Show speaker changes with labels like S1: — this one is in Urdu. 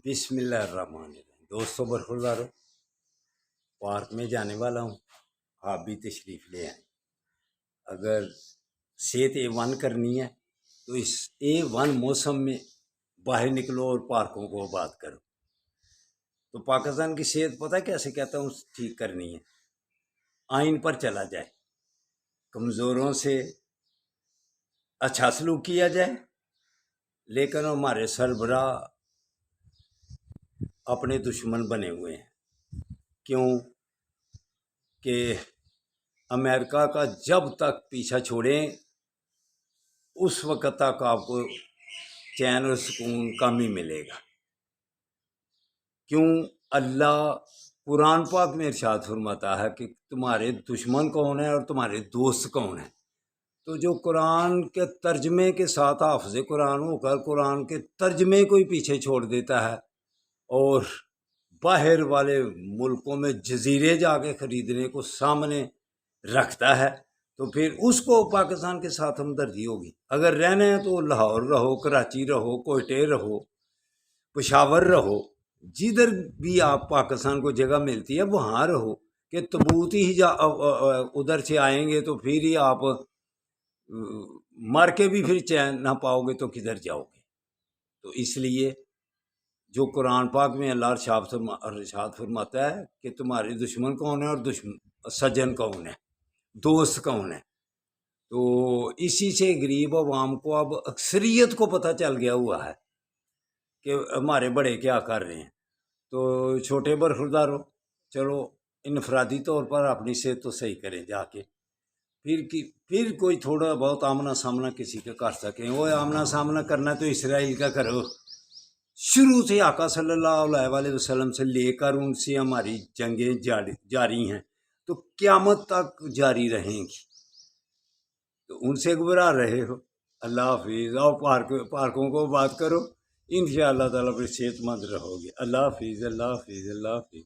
S1: بسم اللہ الرحمن الرحیم۔ دوستوں برخوردارو، پارک میں جانے والا ہوں، آپ بھی تشریف لے آئیں۔ اگر صحت A1 کرنی ہے تو اس A1 موسم میں باہر نکلو اور پارکوں کو آباد کرو۔ تو پاکستان کی صحت پتہ کیسے کہتا ہوں ٹھیک کرنی ہے؟ آئین پر چلا جائے، کمزوروں سے اچھا سلوک کیا جائے، لیکن ہمارے سربراہ اپنے دشمن بنے ہوئے ہیں۔ کیوں کہ امریکہ کا جب تک پیچھا چھوڑیں اس وقت تک آپ کو چین اور سکون کم ہی ملے گا۔ کیوں؟ اللہ قرآن پاک میں ارشاد فرماتا ہے کہ تمہارے دشمن کون ہیں اور تمہارے دوست کون ہیں۔ تو جو قرآن کے ترجمے کے ساتھ حافظ قرآن ہو کر قرآن کے ترجمے کو ہی پیچھے چھوڑ دیتا ہے اور باہر والے ملکوں میں جزیرے جا کے خریدنے کو سامنے رکھتا ہے، تو پھر اس کو پاکستان کے ساتھ ہمدردی ہوگی۔ اگر رہنا ہے تو لاہور رہو، کراچی رہو، کوئٹے رہو، پشاور رہو، جدھر بھی آپ پاکستان کو جگہ ملتی ہے وہاں رہو، کہ تبوت ہی ادھر سے آئیں گے تو پھر ہی آپ مر کے بھی پھر چین نہ پاؤ گے تو کدھر جاؤ گے۔ تو اس لیے جو قرآن پاک میں اللہ ارشاد فرماتا ہے کہ تمہارے دشمن کون ہیں اور سجن کون ہے، دوست کون ہے، تو اسی سے غریب عوام کو اب اکثریت کو پتہ چل گیا ہوا ہے کہ ہمارے بڑے کیا کر رہے ہیں۔ تو چھوٹے برخورداروں، چلو انفرادی طور پر اپنی صحت تو صحیح کریں جا کے، پھر کوئی تھوڑا بہت آمنا سامنا کسی کا کر سکیں۔ وہ آمنا سامنا کرنا تو اسرائیل کا کرو، شروع سے آقا صلی اللہ علیہ وسلم سے لے کر ان سے ہماری جنگیں جاری ہیں تو قیامت تک جاری رہیں گی، تو ان سے گھبرا رہے ہو۔ اللہ حافظ۔ آؤ پارکوں کو بات کرو، انشاءاللہ تعالیٰ پھر صحت مند رہو گے۔ اللہ حافظ، اللہ حافظ، اللہ حافظ۔